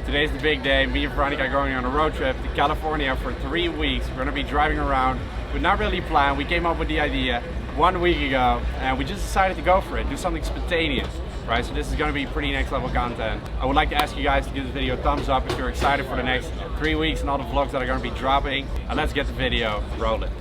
Today's the big day. Me and Veronica are going on a road trip to California for 3 weeks. We're going to be driving around. We're not really planned. We came up with the idea 1 week ago and we just decided to go for it, do something spontaneous. Right, so this is going to be pretty next level content. I would like to ask you guys to give this video a thumbs up if you're excited for the next 3 weeks and all the vlogs that are going to be dropping. And let's get the video rolling.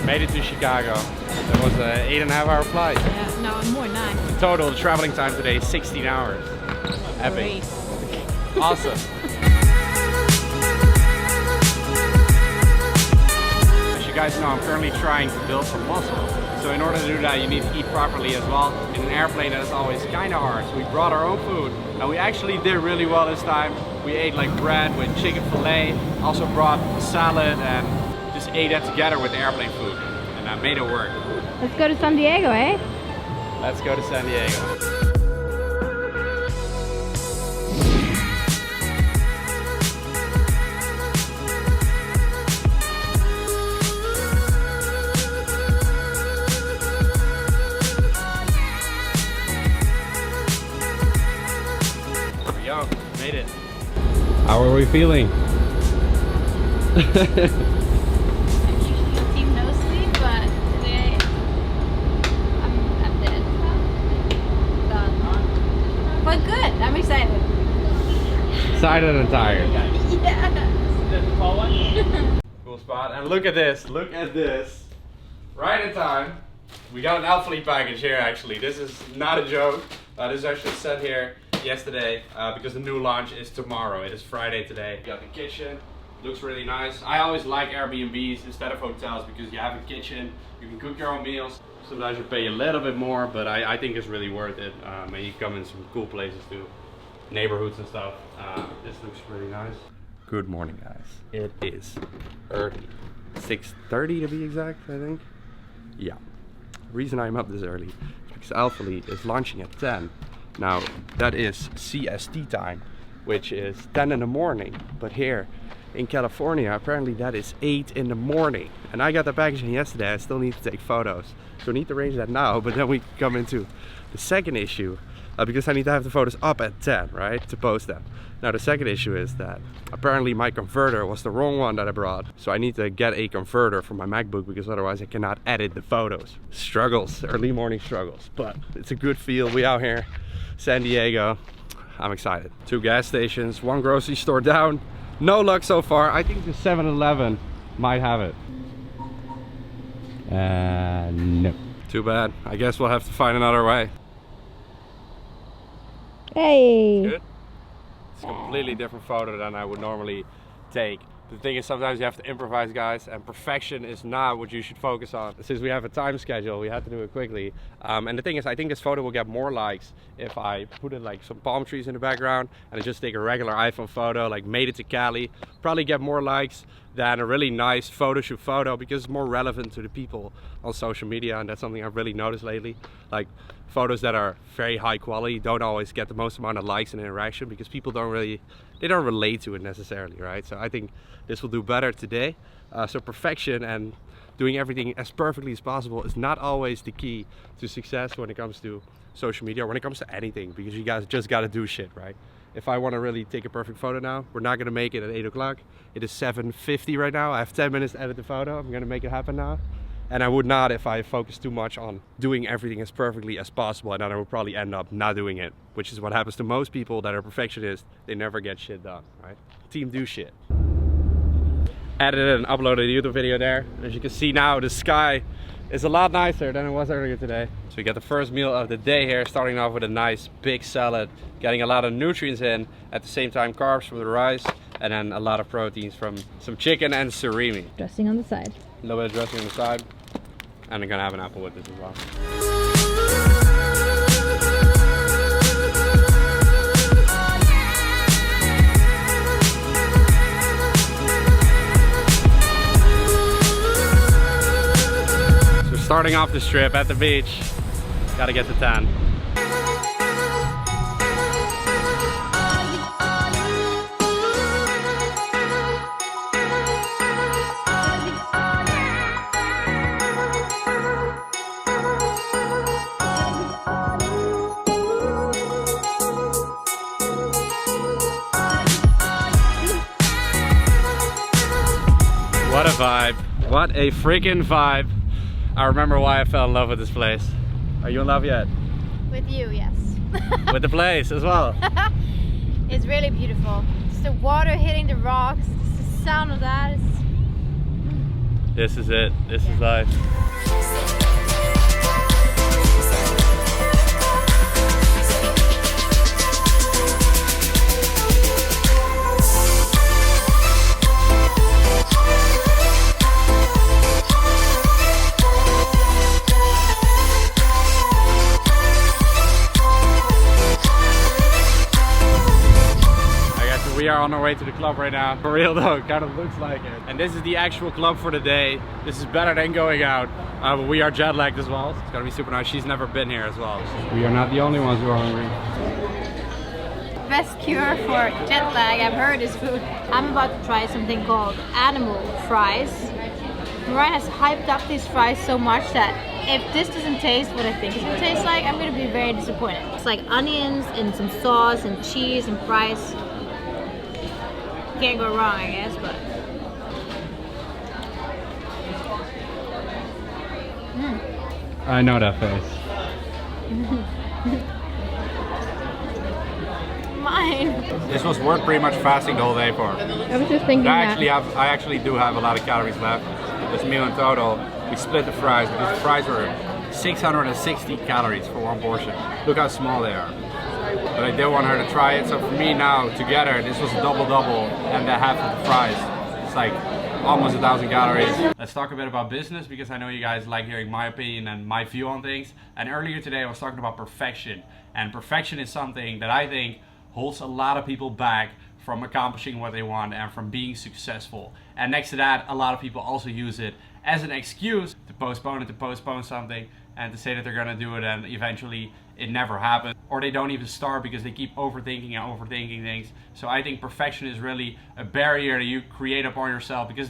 Made it to Chicago. It was an 8.5-hour flight. Yeah, no, more 9. In total, the traveling time today is 16 hours. Epic. Awesome. As you guys know, I'm currently trying to build some muscle. So in order to do that, you need to eat properly as well. In an airplane, that is always kind of hard. So we brought our own food, and we actually did really well this time. We ate like bread with chicken fillet. Also brought a salad and just ate that together with the airplane food, and I made it work. Let's go to San Diego, eh? Let's go to San Diego. There we go, made it. How are we feeling? I'm excited. Excited and tired. Yeah. Cool spot. And look at this. Look at this. Right in time. We got an Alphalete package here actually. This is not a joke. This is actually sent here yesterday because the new launch is tomorrow. It is Friday today. We got the kitchen. Looks really nice. I always like Airbnbs instead of hotels because you have a kitchen. You can cook your own meals. Sometimes you pay a little bit more, but I think it's really worth it. And you come in some cool places too, neighborhoods and stuff. This looks really nice. Good morning, guys. It is early, 6:30 to be exact, I think. Yeah. The reason I'm up this early is because Alphalete is launching at 10. Now that is CST time, which is 10 in the morning. But here in California, apparently that is 8 in the morning. And I got the packaging yesterday. I still need to take photos. So I need to arrange that now, but then we come into the second issue because I need to have the photos up at 10, right, to post them. Now the second issue is that apparently my converter was the wrong one that I brought. So I need to get a converter for my MacBook because otherwise I cannot edit the photos. Struggles, early morning struggles, but it's a good feel. We out here, San Diego. I'm excited. 2 gas stations, 1 grocery store down. No luck so far. I think the 7-Eleven might have it. No. Too bad. I guess we'll have to find another way. Hey. Good. It's a completely different photo than I would normally take. The thing is, sometimes you have to improvise, guys, and perfection is not what you should focus on. Since we have a time schedule, we have to do it quickly. And the thing is, I think this photo will get more likes if I put it like some palm trees in the background and I just take a regular iPhone photo, like made it to Cali. Probably get more likes than a really nice photo shoot photo because it's more relevant to the people on social media, and that's something I've really noticed lately. Like photos that are very high quality don't always get the most amount of likes and interaction because people don't relate to it necessarily, right? So I think this will do better today. So perfection and doing everything as perfectly as possible is not always the key to success when it comes to social media or when it comes to anything, because you guys just got to do shit, right? If I want to really take a perfect photo now, we're not going to make it at 8 o'clock. It is 7:50 right now. I have 10 minutes to edit the photo. I'm going to make it happen now. And I would not if I focus too much on doing everything as perfectly as possible, and then I would probably end up not doing it, which is what happens to most people that are perfectionists. They never get shit done, right? Team do shit. Edited and uploaded a YouTube video there. As you can see now, the sky is a lot nicer than it was earlier today. So we got the first meal of the day here, starting off with a nice big salad, getting a lot of nutrients in, at the same time carbs from the rice, and then a lot of proteins from some chicken and surimi. Dressing on the side. A little bit of dressing on the side. And I'm gonna have an apple with this as well. So we're starting off this trip at the beach. Gotta get the tan. What a vibe. What a freaking vibe. I remember why I fell in love with this place. Are you in love yet? With you, yes. With the place as well. It's really beautiful. Just the water hitting the rocks, just the sound of that. This is it. This is life. We are on our way to the club right now. For real though, it kind of looks like it. And this is the actual club for the day. This is better than going out. But we are jet lagged as well. It's gonna be super nice. She's never been here as well. We are not the only ones who are hungry. Best cure for jet lag I've heard is food. I'm about to try something called animal fries. Mariah has hyped up these fries so much that if this doesn't taste what I think it's gonna taste like, I'm gonna be very disappointed. It's like onions and some sauce and cheese and fries. Can't go wrong, I guess, but I know that face. mine. This was worth pretty much fasting the whole day for. I was just thinking I actually do have a lot of calories left. This meal in total, we split the fries because the fries were 660 calories for one portion. Look how small they are. But I did want her to try it, so for me now, together, this was a double-double and a half of the fries. It's like almost 1,000 calories. Let's talk a bit about business, because I know you guys like hearing my opinion and my view on things. And earlier today I was talking about perfection. And perfection is something that I think holds a lot of people back from accomplishing what they want and from being successful. And next to that, a lot of people also use it as an excuse to postpone something and to say that they're gonna do it and eventually it never happens, or they don't even start because they keep overthinking things. So I think perfection is really a barrier that you create upon yourself, because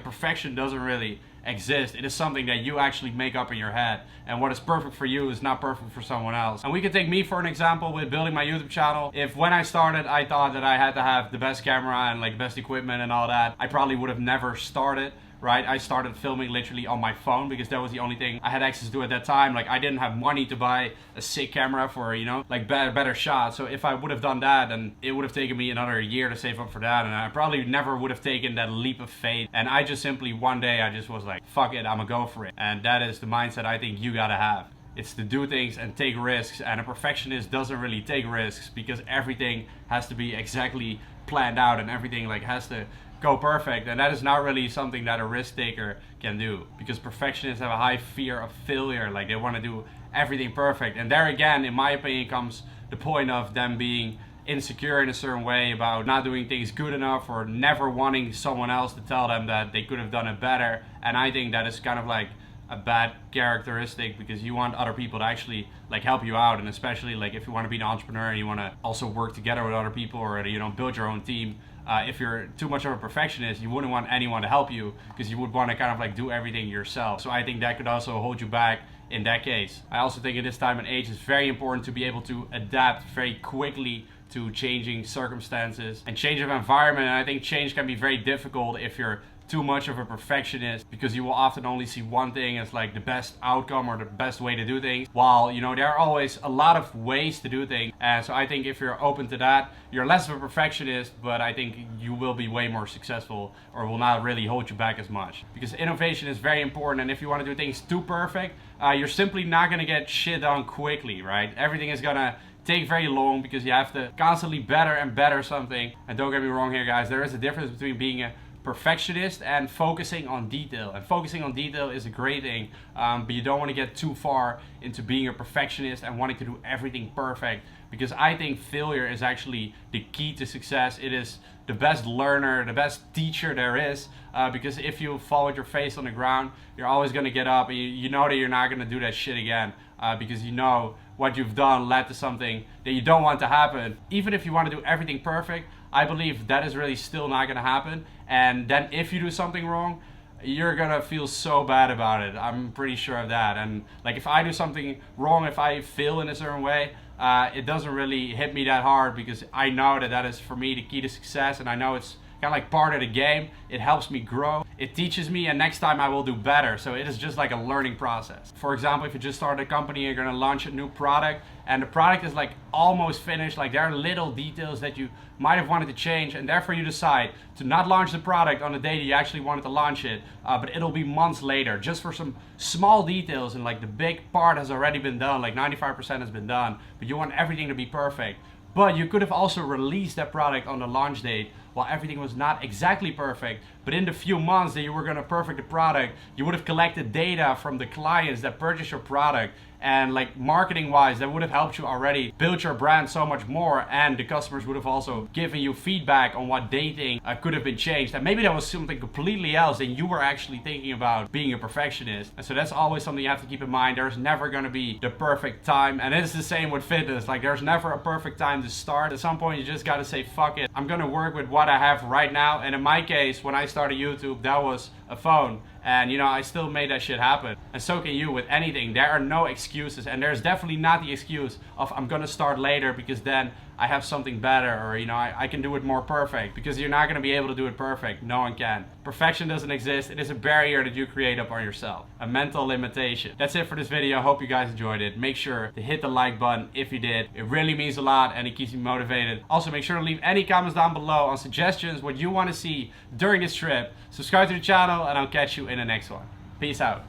perfection doesn't really exist. It is something that you actually make up in your head, and what is perfect for you is not perfect for someone else. And we could take me for an example with building my YouTube channel. If when I started I thought that I had to have the best camera and like best equipment and all that, I probably would have never started. Right, I started filming literally on my phone because that was the only thing I had access to at that time. Like, I didn't have money to buy a sick camera for, you know, like better shots. So if I would have done that, then it would have taken me another year to save up for that, and I probably never would have taken that leap of faith. And I just simply one day I just was like, fuck it, I'm gonna go for it. And that is the mindset I think you gotta have. It's to do things and take risks, and a perfectionist doesn't really take risks because everything has to be exactly planned out and everything like has to go perfect, and that is not really something that a risk taker can do, because perfectionists have a high fear of failure. Like, they want to do everything perfect, and there again, in my opinion, comes the point of them being insecure in a certain way about not doing things good enough, or never wanting someone else to tell them that they could have done it better. And I think that is kind of like a bad characteristic, because you want other people to actually like help you out, and especially like if you want to be an entrepreneur and you want to also work together with other people, or you know, build your own team. If you're too much of a perfectionist, you wouldn't want anyone to help you, because you would want to kind of like do everything yourself. So I think that could also hold you back in that case. I also think at this time and age, it's very important to be able to adapt very quickly to changing circumstances and change of environment. And I think change can be very difficult if you're too much of a perfectionist, because you will often only see one thing as like the best outcome or the best way to do things, while you know there are always a lot of ways to do things. And so I think if you're open to that, you're less of a perfectionist, but I think you will be way more successful, or will not really hold you back as much, because innovation is very important. And if you want to do things too perfect, you're simply not going to get shit done quickly, right? Everything is gonna take very long, because you have to constantly better and better something. And don't get me wrong here, guys, there is a difference between being a perfectionist and focusing on detail. And focusing on detail is a great thing, but you don't want to get too far into being a perfectionist and wanting to do everything perfect, because I think failure is actually the key to success. It is the best learner, the best teacher there is, because if you fall with your face on the ground, you're always going to get up, and you know that you're not going to do that shit again, because you know what you've done led to something that you don't want to happen. Even if you want to do everything perfect, I believe that is really still not going to happen. And then if you do something wrong, you're gonna feel so bad about it. I'm pretty sure of that. And like, if I do something wrong, if I fail in a certain way, it doesn't really hit me that hard, because I know that that is for me the key to success, and I know it's kind of like part of the game. It helps me grow, it teaches me, and next time I will do better. So it is just like a learning process. For example, if you just started a company, you're gonna launch a new product, and the product is like almost finished, like there are little details that you might have wanted to change, and therefore you decide to not launch the product on the day that you actually wanted to launch it, but it'll be months later, just for some small details, and like the big part has already been done, like 95% has been done, but you want everything to be perfect. But you could have also released that product on the launch date while everything was not exactly perfect, but in the few months that you were going to perfect the product, you would have collected data from the clients that purchased your product, and like marketing wise, that would have helped you already build your brand so much more, and the customers would have also given you feedback on what they think could have been changed, and maybe that was something completely else than you were actually thinking about being a perfectionist. And so that's always something you have to keep in mind. There's never going to be the perfect time, and it's the same with fitness. Like, there's never a perfect time to start. At some point you just got to say, fuck it, I'm gonna work with what I have right now. And in my case, when I started YouTube, that was a phone, and you know, I still made that shit happen. And so can you with anything. There are no excuses, and there's definitely not the excuse of I'm gonna start later because then I have something better, or you know, I can do it more perfect, because you're not gonna be able to do it perfect. No one can. Perfection doesn't exist. It is a barrier that you create up on yourself, a mental limitation. That's it for this video. I hope you guys enjoyed it. Make sure to hit the like button if you did. It really means a lot, and it keeps me motivated. Also, make sure to leave any comments down below on suggestions, what you want to see during this trip. Subscribe to the channel, and I'll catch you in the next one. Peace out.